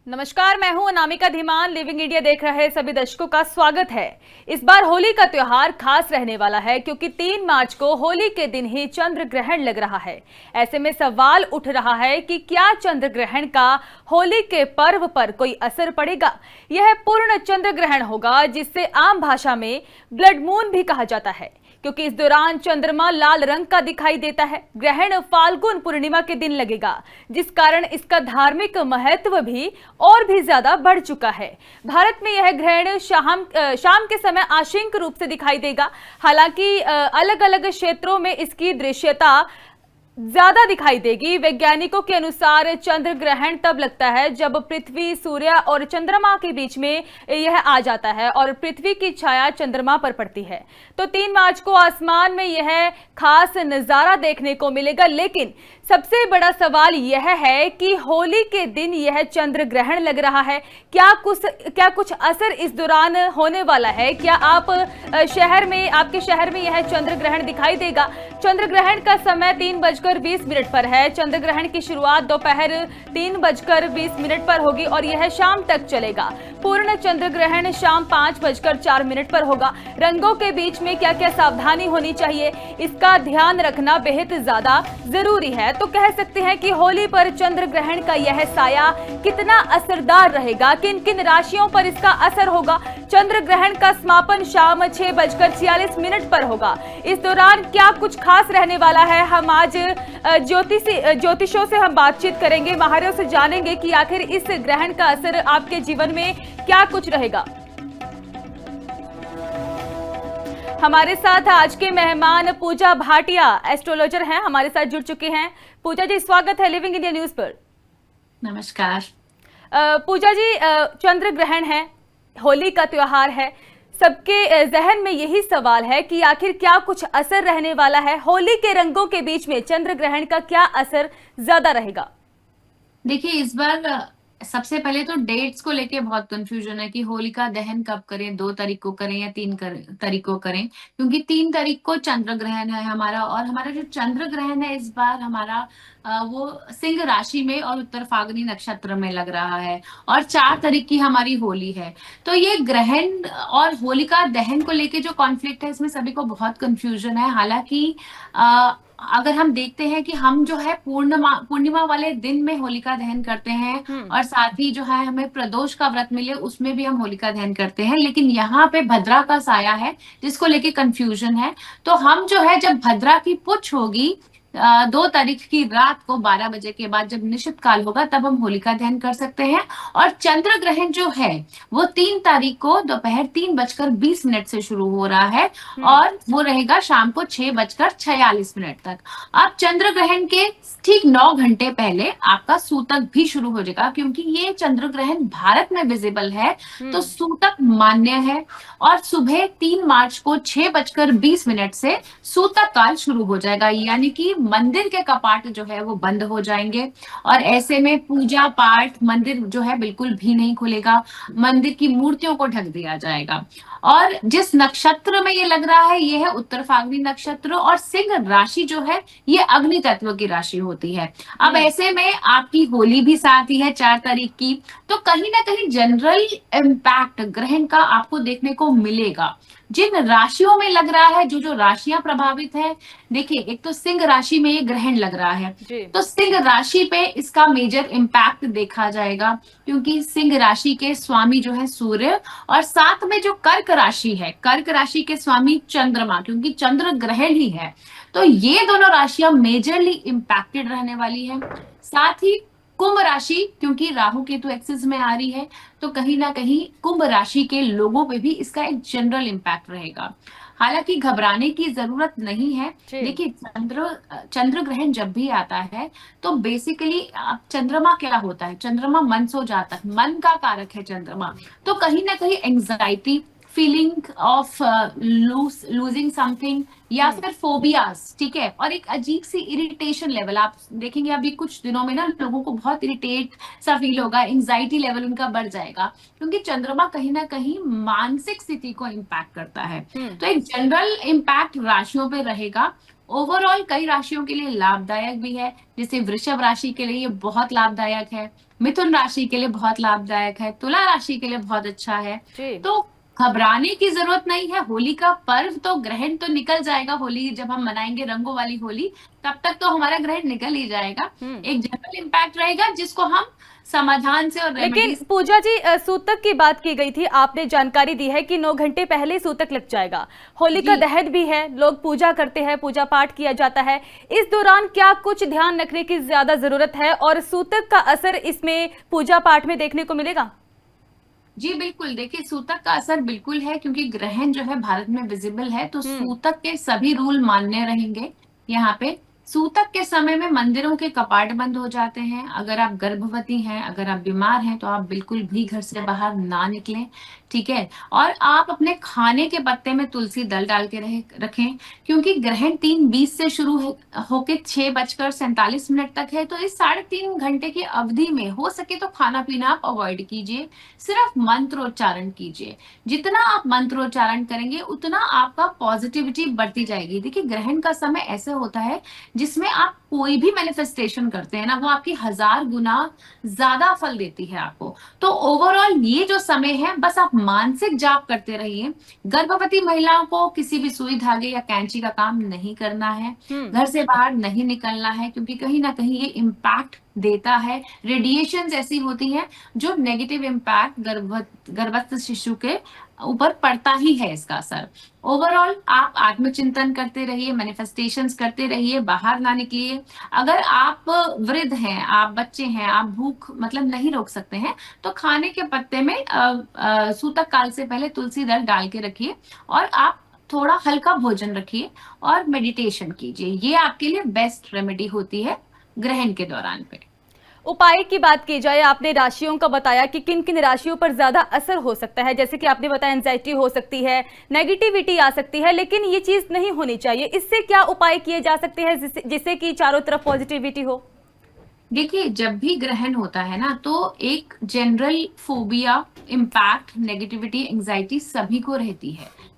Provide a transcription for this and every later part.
नमस्कार, मैं हूं अनामिका धीमान। लिविंग इंडिया देख रहे सभी दर्शकों का स्वागत है। इस बार होली का त्योहार खास रहने वाला है क्योंकि 3 मार्च को होली के दिन ही चंद्र ग्रहण लग रहा है। ऐसे में सवाल उठ रहा है कि क्या चंद्र ग्रहण का होली के पर्व पर कोई असर पड़ेगा। यह पूर्ण चंद्र ग्रहण होगा जिससे आम भाषा में ब्लड मून भी कहा जाता है, क्योंकि इस दौरान चंद्रमा लाल रंग का दिखाई देता है। ग्रहण फाल्गुन पूर्णिमा के दिन लगेगा, जिस कारण इसका धार्मिक महत्व भी और भी ज्यादा बढ़ चुका है। भारत में यह ग्रहण शाम के समय आंशिक रूप से दिखाई देगा। हालांकि अलग अलग क्षेत्रों में इसकी दृश्यता ज्यादा दिखाई देगी। वैज्ञानिकों के अनुसार चंद्र ग्रहण तब लगता है जब पृथ्वी, सूर्य और चंद्रमा के बीच में यह आ जाता है और पृथ्वी की छाया चंद्रमा पर पड़ती है। तो 3 मार्च को आसमान में यह खास नजारा देखने को मिलेगा। लेकिन सबसे बड़ा सवाल यह है कि होली के दिन यह चंद्र ग्रहण लग रहा है, क्या कुछ असर इस दौरान होने वाला है? क्या आपके शहर में यह चंद्र ग्रहण दिखाई देगा? चंद्र ग्रहण का समय 3:20 पर है। चंद्र ग्रहण की शुरुआत दोपहर 3:20 पर होगी और यह शाम तक चलेगा। पूर्ण चंद्र ग्रहण शाम 5:04 पर होगा। रंगों के बीच में क्या क्या सावधानी होनी चाहिए, इसका ध्यान रखना बेहद ज्यादा जरूरी है। तो कह सकते हैं कि होली पर चंद्र ग्रहण का यह साया कितना असरदार रहेगा, किन किन राशियों पर इसका असर होगा। चंद्र ग्रहण का समापन शाम 6:46 पर होगा। इस दौरान क्या कुछ खास रहने वाला है, हम आज ज्योतिषों से हम बातचीत करेंगे, माहिरों से जानेंगे कि आखिर इस ग्रहण का असर आपके जीवन में क्या कुछ रहेगा। हमारे साथ आज के मेहमान पूजा भाटिया एस्ट्रोलॉजर हैं, हमारे साथ जुड़ चुके हैं। पूजा जी, स्वागत है लिविंग इंडिया न्यूज पर। नमस्कार। पूजा जी, चंद्र ग्रहण है, होली का त्योहार है, सबके जहन में यही सवाल है कि आखिर क्या कुछ असर रहने वाला है। होली के रंगों के बीच में चंद्र ग्रहण का क्या असर ज्यादा रहेगा? देखिए, इस बार सबसे पहले तो डेट्स को लेके बहुत कंफ्यूजन है कि होलिका दहन कब करें, 2 तारीख को करें या 3 तारीख को करें, क्योंकि 3 तारीख को चंद्र ग्रहण है हमारा। और हमारा जो चंद्र ग्रहण है इस बार हमारा वो सिंह राशि में और उत्तर फाल्गुनी नक्षत्र में लग रहा है और 4 तारीख की हमारी होली है। तो ये ग्रहण और होलिका दहन को लेके जो कॉन्फ्लिक्ट है, इसमें सभी को बहुत कंफ्यूजन है। हालांकि अगर हम देखते हैं कि हम जो है पूर्णिमा वाले दिन में होलिका दहन करते हैं और साथ ही जो है हमें प्रदोष का व्रत मिले उसमें भी हम होलिका दहन करते हैं, लेकिन यहाँ पे भद्रा का साया है जिसको लेके कंफ्यूजन है। तो हम जो है जब भद्रा की पुच्छ होगी 2 तारीख की रात को 12 बजे के बाद जब निश्चित काल होगा तब हम होलिका दहन कर सकते हैं। और चंद्र ग्रहण जो है वो 3 तारीख को दोपहर 3:20 से शुरू हो रहा है और वो रहेगा शाम को 6:46 तक। अब चंद्र ग्रहण के ठीक 9 घंटे पहले आपका सूतक भी शुरू हो जाएगा, क्योंकि ये चंद्र ग्रहण भारत में विजिबल है तो सूतक मान्य है। और सुबह 3 मार्च को 6:20 से सूतक काल शुरू हो जाएगा, यानी कि मंदिर के कपाट जो है वो बंद हो जाएंगे और ऐसे में पूजा पाठ मंदिर जो है बिल्कुल भी नहीं खुलेगा, मंदिर की मूर्तियों को ढक दिया जाएगा। और जिस नक्षत्र में ये लग रहा है ये है उत्तर फाल्गुनी नक्षत्र और सिंह राशि जो है ये अग्नि तत्व की राशि होती है। अब ऐसे में आपकी होली भी साथ ही है 4 तारीख की, तो कहीं ना कहीं जनरल इम्पैक्ट ग्रहण का आपको देखने को मिलेगा। जिन राशियों में लग रहा है, जो राशियां प्रभावित है, देखिए एक तो सिंह राशि में ये ग्रहण लग रहा है तो सिंह राशि पे इसका मेजर इम्पैक्ट देखा जाएगा, क्योंकि सिंह राशि के स्वामी जो है सूर्य और साथ में जो कर्क राशि है, कर्क राशि के स्वामी चंद्रमा, क्योंकि चंद्र ग्रहण ही है। तो ये दोनों राशियां मेजरली इम्पैक्टेड रहने वाली है। साथ ही कुंभ राशि, क्योंकि राहु केतु एक्सिस में आ रही है तो कहीं ना कहीं कुंभ राशि के लोगों पे भी इसका एक जनरल इम्पैक्ट रहेगा। हालांकि घबराने की जरूरत नहीं है। देखिए, चंद्र ग्रहण जब भी आता है तो बेसिकली चंद्रमा क्या होता है, चंद्रमा मन सो जाता है, मन का कारक है चंद्रमा। तो कहीं ना कहीं anxiety, feeling of losing something या फिर फोबियाज, ठीक है, और एक अजीब सी इरिटेशन लेवल आप देखेंगे अभी कुछ दिनों में ना लोगों को बहुत इरिटेट सा फील होगा, एंजाइटी लेवल उनका बढ़ जाएगा, क्योंकि चंद्रमा कहीं ना कहीं मानसिक स्थिति को इम्पैक्ट करता है। तो एक जनरल इम्पैक्ट राशियों पे रहेगा। ओवरऑल कई राशियों के लिए लाभदायक भी है, जैसे वृषभ राशि के लिए ये बहुत लाभदायक है, मिथुन राशि के लिए बहुत लाभदायक है, तुला राशि के लिए बहुत अच्छा है। जी। तो घबराने की जरूरत नहीं है। होली का पर्व तो, ग्रहण तो निकल जाएगा, होली जब हम मनाएंगे रंगों वाली होली, तब तक तो हमारा ग्रहण निकल ही जाएगा। हम्म। एक जनरल इम्पैक्ट रहेगा जिसको हम समाधान से और लेकिन रेमेडीज। पूजा जी, सूतक की बात की गई थी, आपने जानकारी दी है कि 9 घंटे पहले ही सूतक लग जाएगा। होलिका जी दहन भी है, लोग पूजा करते हैं, पूजा पाठ किया जाता है। इस दौरान क्या कुछ ध्यान रखने की ज्यादा जरूरत है और सूतक का असर इसमें पूजा पाठ में देखने को मिलेगा? जी बिल्कुल, देखिए सूतक का असर बिल्कुल है, क्योंकि ग्रहण जो है भारत में विजिबल है, तो हम्म। सूतक के सभी रूल मान्य रहेंगे यहाँ पे। सूतक के समय में मंदिरों के कपाट बंद हो जाते हैं। अगर आप गर्भवती हैं, अगर आप बीमार हैं, तो आप बिल्कुल भी घर से बाहर ना निकलें, ठीक है। और आप अपने खाने के पत्ते में तुलसी दल डाल के रखें, क्योंकि ग्रहण 3:20 से शुरू होके 6:47 तक है। तो इस 3.5 घंटे की अवधि में हो सके तो खाना पीना आप अवॉइड कीजिए, सिर्फ मंत्रोच्चारण कीजिए। जितना आप मंत्रोच्चारण करेंगे उतना आपका पॉजिटिविटी बढ़ती जाएगी। देखिए ग्रहण का समय ऐसे होता है जिसमें आप कोई भी मैनिफेस्टेशन करते हैं ना, वो आपकी 1000 गुना ज्यादा फल देती है आपको। तो ओवरऑल ये जो समय है, बस आप मानसिक जाप करते रहिए। गर्भवती महिलाओं को किसी भी सुई धागे या कैंची का काम नहीं करना है, हम्म। घर से बाहर नहीं निकलना है, क्योंकि कहीं ना कहीं ये इम्पैक्ट देता है। रेडिएशंस ऐसी होती हैं जो नेगेटिव इम्पैक्ट गर्भस्थ शिशु के ऊपर पड़ता ही है इसका असर। ओवरऑल आप आत्मचिंतन करते रहिए, मैनिफेस्टेशंस करते रहिए, बाहर ना निकलिए। अगर आप वृद्ध हैं, आप बच्चे हैं, आप भूख मतलब नहीं रोक सकते हैं, तो खाने के पत्ते में सूतक काल से पहले तुलसी दल डाल के रखिए, और आप थोड़ा हल्का भोजन रखिए और मेडिटेशन कीजिए। ये आपके लिए बेस्ट रेमेडी होती है ग्रहण के दौरान पे। उपाय की बात की जाए, आपने राशियों का बताया कि किन किन राशियों पर ज्यादा असर हो सकता है। जैसे कि आपने बताया एंजाइटी हो सकती है, नेगेटिविटी आ सकती है, लेकिन ये चीज नहीं होनी चाहिए। इससे क्या उपाय किए जा सकते हैं जिससे कि चारों तरफ पॉजिटिविटी हो? देखिए जब भी ग्रहण होता है ना, तो एक general phobia, impact, negativity, anxiety सभी को रहती है।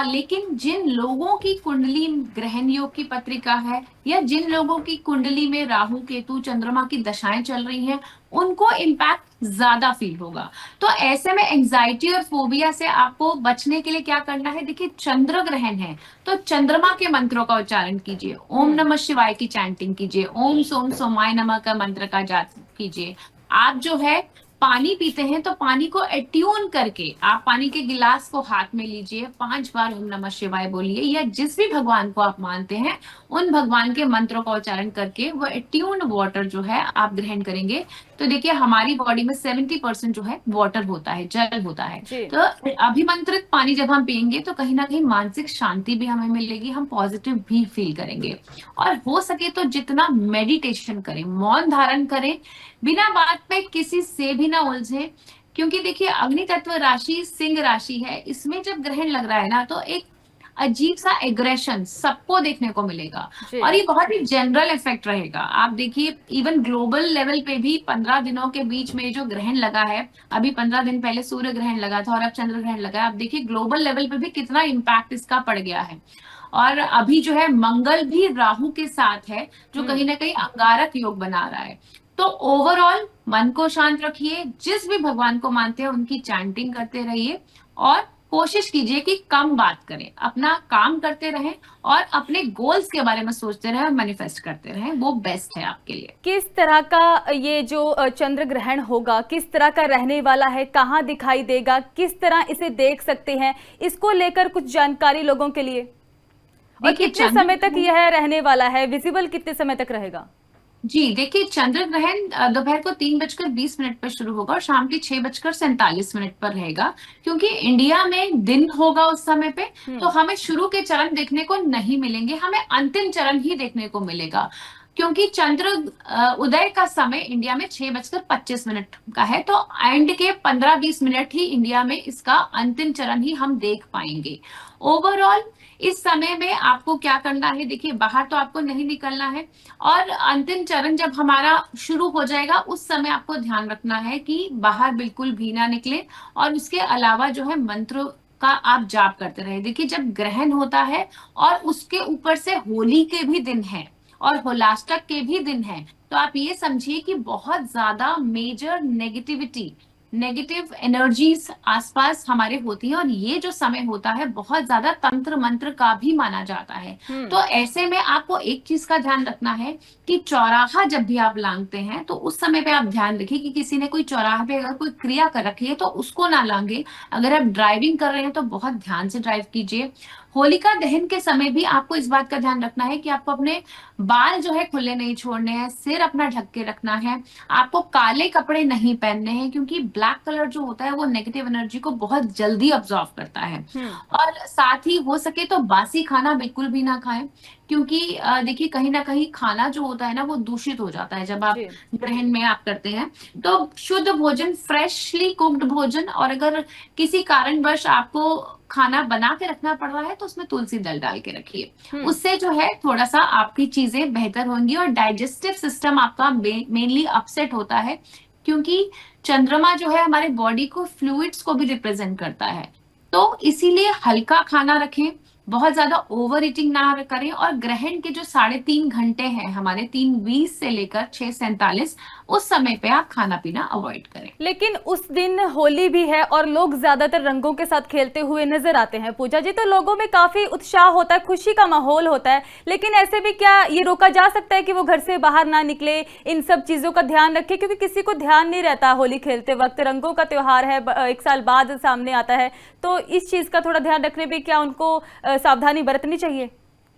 लेकिन जिन लोगों की कुंडली ग्रहण योग की पत्रिका है, या जिन लोगों की कुंडली में राहु केतु चंद्रमा की दशाएं चल रही हैं, उनको इम्पैक्ट ज्यादा फील होगा। तो ऐसे में एंजाइटी और फोबिया से आपको बचने के लिए क्या करना है? देखिए चंद्र ग्रहण है, तो चंद्रमा के मंत्रों का उच्चारण कीजिए, ओम हम्म। नमः शिवाय की चैंटिंग कीजिए, ओम सोम सोमाय नमः का मंत्र का जाप कीजिए। आप जो है पानी पीते हैं, तो पानी को एट्यून करके आप पानी के गिलास को हाथ में लीजिए, 5 बार ओम नमः शिवाय बोलिए, या जिस भी भगवान को आप मानते हैं उन भगवान के मंत्रों का उच्चारण करके वो एट्यून वाटर जो है आप ग्रहण करेंगे। तो देखिए हमारी बॉडी में 70% जो है वाटर होता है, जल होता है। जी। तो अभिमंत्रित पानी जब हम पियेंगे, तो कहीं ना कहीं मानसिक शांति भी हमें मिलेगी, हम पॉजिटिव भी फील करेंगे। और हो सके तो जितना मेडिटेशन करें, मौन धारण करें, बिना बात पे किसी से भी ना उलझे। क्योंकि देखिए अग्नि तत्व राशि सिंह राशि है, इसमें जब ग्रहण लग रहा है ना, तो एक अजीब सा एग्रेशन सबको देखने को मिलेगा। जी। और ये बहुत ही जनरल इफेक्ट रहेगा। आप देखिए इवन ग्लोबल लेवल पे भी 15 दिनों के बीच में जो ग्रहण लगा है, अभी 15 दिन पहले सूर्य ग्रहण लगा था और अब चंद्र ग्रहण लगा है, आप देखिए ग्लोबल लेवल पे भी कितना इम्पैक्ट इसका पड़ गया है। और अभी जो है मंगल भी राहु के साथ है, जो हम्म। कहीं ना कहीं अंगारक योग बना रहा है। तो ओवरऑल मन को शांत रखिए, जिस भी भगवान को मानते हैं उनकी चैंटिंग करते रहिए, और कोशिश कीजिए कि कम बात करें, अपना काम करते रहें, और अपने गोल्स के बारे में सोचते रहें और मैनिफेस्ट करते रहें, वो बेस्ट है आपके लिए। किस तरह का ये जो चंद्र ग्रहण होगा, किस तरह का रहने वाला है, कहाँ दिखाई देगा, किस तरह इसे देख सकते हैं, इसको लेकर कुछ जानकारी लोगों के लिए। और देखिए कितने समय तक चंद्र, यह रहने वाला है, विजिबल कितने समय तक रहेगा? जी देखिए चंद्र ग्रहण दोपहर को 3:20 पर शुरू होगा और शाम के 6:47 पर रहेगा। क्योंकि इंडिया में दिन होगा उस समय पे, तो हम्म। हमें शुरू के चरण देखने को नहीं मिलेंगे, हमें अंतिम चरण ही देखने को मिलेगा। क्योंकि चंद्र उदय का समय इंडिया में 6:25 का है, तो एंड के 15-20 मिनट ही इंडिया में इसका अंतिम चरण ही हम देख पाएंगे। ओवरऑल इस समय में आपको क्या करना है? देखिए बाहर तो आपको नहीं निकलना है, और अंतिम चरण जब हमारा शुरू हो जाएगा, उस समय आपको ध्यान रखना है कि बाहर बिल्कुल भी ना निकले, और उसके अलावा जो है मंत्र का आप जाप करते रहे। देखिए जब ग्रहण होता है और उसके ऊपर से होली के भी दिन है, और होलाष्टक के भी दिन है, तो आप ये समझिए कि बहुत ज्यादा मेजर नेगेटिव एनर्जीज आसपास हमारे होती हैं, और ये जो समय होता है बहुत ज्यादा तंत्र मंत्र का भी माना जाता है। तो ऐसे में आपको एक चीज का ध्यान रखना है कि चौराहा जब भी आप लांघते हैं तो उस समय पे आप ध्यान रखिए कि किसी ने कोई चौराहे पे अगर कोई क्रिया कर रखी है तो उसको ना लांघे। अगर आप ड्राइविंग कर रहे हैं तो बहुत ध्यान से ड्राइव कीजिए। होलिका दहन के समय भी आपको इस बात का ध्यान रखना है कि आपको अपने बाल जो है खुले नहीं छोड़ने हैं, सिर अपना ढक के रखना है, आपको काले कपड़े नहीं पहनने हैं, क्योंकि ब्लैक कलर जो होता है वो नेगेटिव एनर्जी को बहुत जल्दी ऑब्जॉर्व करता है। और साथ ही हो सके तो बासी खाना बिल्कुल भी ना खाएं, क्योंकि देखिए कहीं ना कहीं खाना जो होता है ना वो दूषित हो जाता है जब आप ग्रहण में आप करते हैं। तो शुद्ध भोजन, फ्रेशली कुक्ड भोजन, और अगर किसी कारणवश आपको खाना बना के रखना पड़ रहा है तो उसमें तुलसी दल डाल के रखिए। उससे जो है थोड़ा सा आपकी चीजें बेहतर होंगी, और डाइजेस्टिव सिस्टम आपका मेनली अपसेट होता है, क्योंकि चंद्रमा जो है हमारे बॉडी को फ्लूइड्स को भी रिप्रेजेंट करता है। तो इसीलिए हल्का खाना रखें, बहुत ज्यादा ओवर ईटिंग ना करें, और ग्रहण के जो 3.5 घंटे हैं हमारे 3:20 से लेकर 6:47, उस समय पे आप खाना पीना अवॉइड करें। लेकिन उस दिन होली भी है और लोग ज्यादातर रंगों के साथ खेलते हुए नजर आते हैं पूजा जी, तो लोगों में काफी उत्साह होता है, खुशी का माहौल होता है, लेकिन ऐसे भी क्या ये रोका जा सकता है कि वो घर से बाहर ना निकले, इन सब चीजों का ध्यान रखे? क्योंकि किसी को ध्यान नहीं रहता होली खेलते वक्त, रंगों का त्योहार है, 1 साल बाद सामने आता है, तो इस चीज का थोड़ा ध्यान रखने में क्या उनको सावधानी बरतनी चाहिए?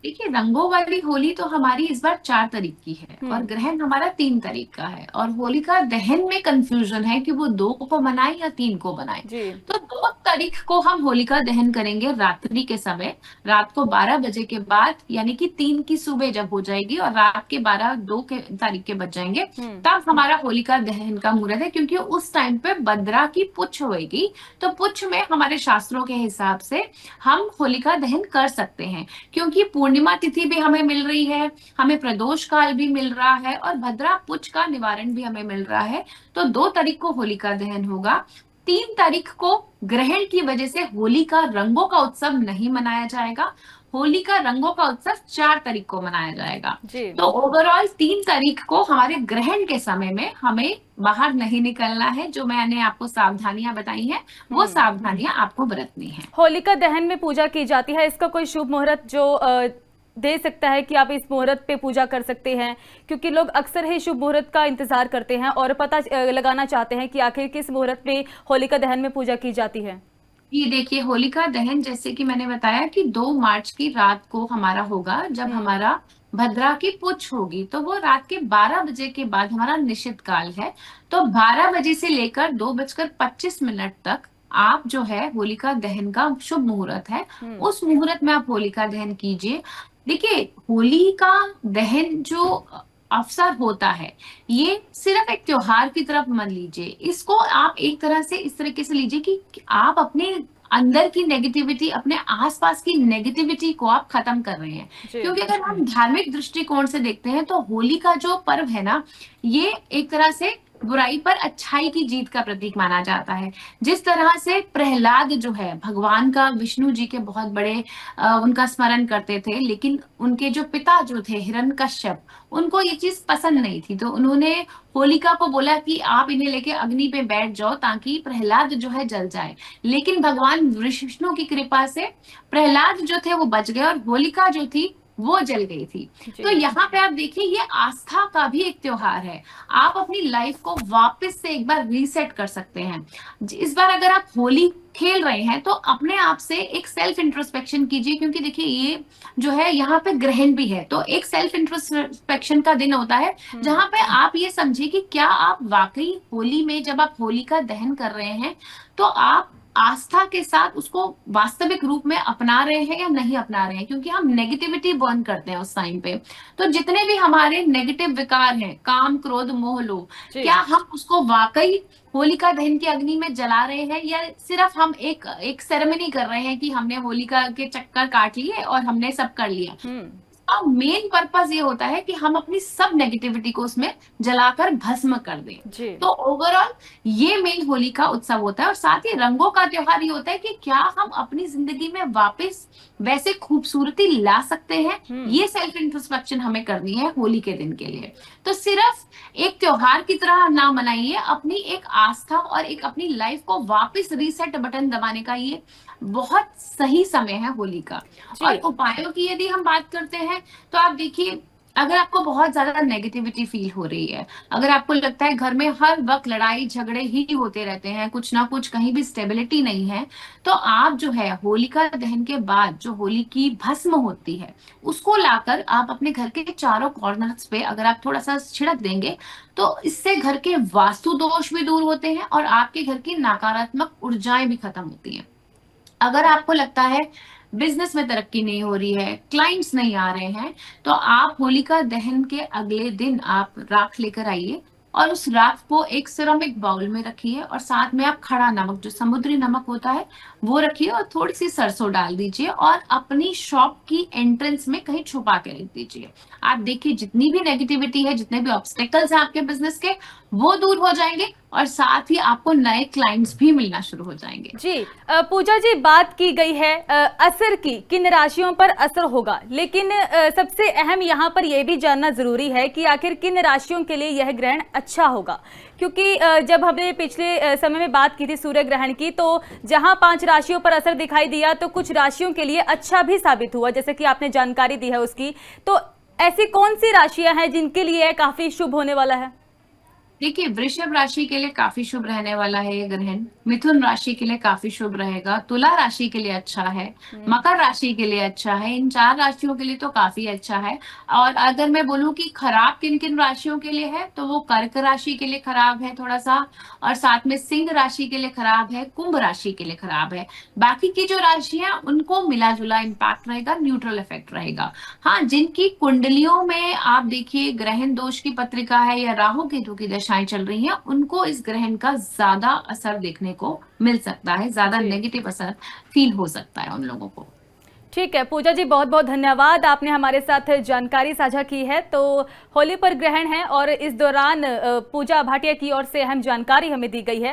देखिए, रंगों वाली होली तो हमारी इस बार 4 तारीख की है और ग्रहण हमारा 3 तारीख का है, और होलिका दहन में कंफ्यूजन है कि वो 2 को मनाए या 3 को मनाए। तो 2 तारीख को हम होलिका दहन करेंगे रात्रि के समय, रात को 12 बजे के बाद, यानी कि 3 की सुबह जब हो जाएगी और रात के 2 तारीख के बज जाएंगे, तब हमारा होलिका दहन का मुहूर्त है, क्योंकि उस टाइम पे भद्रा की पुच्छ होगी। तो पुच्छ में हमारे शास्त्रों के हिसाब से हम होलिका दहन कर सकते हैं, क्योंकि पूर्णिमा तिथि भी हमें मिल रही है, हमें प्रदोष काल भी मिल रहा है, और भद्रा पुच्छ का निवारण भी हमें मिल रहा है। तो 2 तारीख को होलिका दहन होगा। 3 तारीख को ग्रहण की वजह से होली का रंगों का उत्सव नहीं मनाया जाएगा, होली का रंगों का उत्सव 4 तारीख को मनाया जाएगा। तो ओवरऑल 3 तारीख को हमारे ग्रहण के समय में हमें बाहर नहीं निकलना है। जो मैंने आपको सावधानियां बताई हैं वो सावधानियां आपको बरतनी है। होलिका दहन में पूजा की जाती है, इसका कोई शुभ मुहूर्त जो दे सकता है कि आप इस मुहूर्त पे पूजा कर सकते हैं? क्योंकि लोग अक्सर ही शुभ मुहूर्त का इंतजार करते हैं और पता लगाना चाहते हैं कि आखिर किस मुहूर्त में होलिका दहन में पूजा की जाती है। ये देखिए, होलिका दहन जैसे कि मैंने बताया कि 2 मार्च की रात को हमारा होगा, जब हमारा भद्रा की पुच्छ होगी, तो वो रात के 12 बजे के बाद हमारा निषिद्ध काल है। तो 12 बजे से लेकर 2:25 तक आप जो है होलिका दहन का शुभ मुहूर्त है, उस मुहूर्त में आप होलिका दहन कीजिए। देखिए, होली का दहन जो अवसर होता है, ये सिर्फ एक त्योहार की तरफ मत लीजिए, इसको आप एक तरह से इस तरीके से लीजिए कि आप अपने अंदर की नेगेटिविटी, अपने आसपास की नेगेटिविटी को आप खत्म कर रहे हैं। क्योंकि अगर हम धार्मिक दृष्टिकोण से देखते हैं तो होली का जो पर्व है ना, ये एक तरह से बुराई पर अच्छाई की जीत का प्रतीक माना जाता है। जिस तरह से प्रहलाद जो है भगवान का, विष्णु जी के बहुत बड़े उनका स्मरण करते थे, लेकिन उनके जो पिता जो थे हिरण्यकश्यप, उनको ये चीज पसंद नहीं थी, तो उन्होंने होलिका को बोला कि आप इन्हें लेके अग्नि पे बैठ जाओ ताकि प्रहलाद जो है जल जाए। लेकिन भगवान विष्णु की कृपा से प्रहलाद जो थे वो बच गए और होलिका जो थी वो जल गई थी। तो यहाँ पे आप देखिए, ये आस्था का भी एक त्योहार है। आप अपनी लाइफ को वापस से एक बार रीसेट कर सकते हैं। इस बार अगर आप होली खेल रहे हैं तो अपने आप से एक सेल्फ इंट्रोस्पेक्शन कीजिए, क्योंकि देखिए ये जो है यहाँ पे ग्रहण भी है, तो एक सेल्फ इंट्रोस्पेक्शन का दिन होता है जहाँ पे आप ये समझिए कि क्या आप वाकई होली में जब आप होली का दहन कर रहे हैं तो आप आस्था के साथ उसको वास्तविक रूप में अपना रहे हैं या नहीं अपना रहे हैं, क्योंकि हम नेगेटिविटी बर्न करते हैं उस टाइम पे। तो जितने भी हमारे नेगेटिव विकार हैं, काम क्रोध मोह लोभ, क्या हम उसको वाकई होलिका दहन की अग्नि में जला रहे हैं, या सिर्फ हम एक सेरेमनी कर रहे हैं कि हमने होलिका के चक्कर काट लिए और हमने सब कर लिया। का मेन पर्पस ये होता है कि हम अपनी सब नेगेटिविटी को उसमें जलाकर भस्म कर दें। जी। तो ओवरऑल ये मेन होली का उत्सव होता है। और साथ ही रंगों का त्योहार ये होता है कि क्या हम अपनी जिंदगी में वापस वैसे खूबसूरती ला सकते हैं, ये सेल्फ इंट्रोस्पेक्शन हमें करनी है होली के दिन के लिए। तो सिर्फ एक त्योहार की तरह ना मनाइए, अपनी एक आस्था और एक अपनी लाइफ को वापस रीसेट बटन दबाने का ये बहुत सही समय है होली का। और जी। उपायों की यदि हम बात करते हैं तो आप देखिए, अगर आपको बहुत ज्यादा नेगेटिविटी फील हो रही है, अगर आपको लगता है घर में हर वक्त लड़ाई झगड़े ही होते रहते हैं, कुछ ना कुछ कहीं भी स्टेबिलिटी नहीं है, तो आप जो है होलिका दहन के बाद जो होली की भस्म होती है उसको लाकर आप अपने घर के चारों कॉर्नर्स पे अगर आप थोड़ा सा छिड़क देंगे तो इससे घर के वास्तु दोष भी दूर होते हैं और आपके घर की नकारात्मक ऊर्जाएं भी खत्म होती हैं। अगर आपको लगता है बिजनेस में तरक्की नहीं हो रही है, क्लाइंट्स नहीं आ रहे हैं, तो आप होलिका दहन के अगले दिन आप राख लेकर आइए और उस राख को एक सिरेमिक बाउल में रखिए और साथ में आप खड़ा नमक, जो समुद्री नमक होता है, वो रखिए और थोड़ी सी सरसों डाल दीजिए और अपनी शॉप की एंट्रेंस में कहीं छुपा के रख दीजिए। आप देखिए जितनी भी नेगेटिविटी है, जितने भी ऑब्स्टेकल्स हैं आपके बिजनेस के, वो दूर हो जाएंगे और साथ ही आपको नए क्लाइंट्स भी मिलना शुरू हो जाएंगे। जी। पूजा जी, बात की गई है असर की, किन राशियों पर असर होगा, लेकिन सबसे अहम यहाँ पर यह भी जानना जरूरी है कि आखिर किन राशियों के लिए यह ग्रहण अच्छा होगा। क्योंकि जब हमने पिछले समय में बात की थी सूर्य ग्रहण की, तो जहां 5 राशियों पर असर दिखाई दिया तो कुछ राशियों के लिए अच्छा भी साबित हुआ, जैसे कि आपने जानकारी दी है उसकी। तो ऐसी कौन सी राशियां हैं जिनके लिए काफी शुभ होने वाला है? देखिए, वृषभ राशि के लिए काफी शुभ रहने वाला है ये ग्रहण। मिथुन राशि के लिए काफी शुभ रहेगा। तुला राशि के लिए अच्छा है। मकर राशि के लिए अच्छा है। इन 4 राशियों के लिए तो काफी अच्छा है। और अगर मैं बोलूं कि खराब किन किन राशियों के लिए है, तो वो कर्क राशि के लिए खराब है थोड़ा सा, और साथ में सिंह राशि के लिए खराब है, कुंभ राशि के लिए खराब है। बाकी की जो राशियां उनको मिला जुला इम्पैक्ट रहेगा, न्यूट्रल इफेक्ट रहेगा। हाँ, जिनकी कुंडलियों में आप देखिए ग्रहण दोष की पत्रिका है या राहु केतु की दशाएं चल रही हैं, उनको इस ग्रहण का ज्यादा असर देखने को मिल सकता है, ज्यादा जी। नेगेटिव असर फील हो सकता है उन लोगों को। ठीक है पूजा जी, बहुत बहुत धन्यवाद, आपने हमारे साथ जानकारी साझा की है। तो होली पर ग्रहण है और इस दौरान पूजा भाटिया की ओर से अहम जानकारी हमें दी गई है।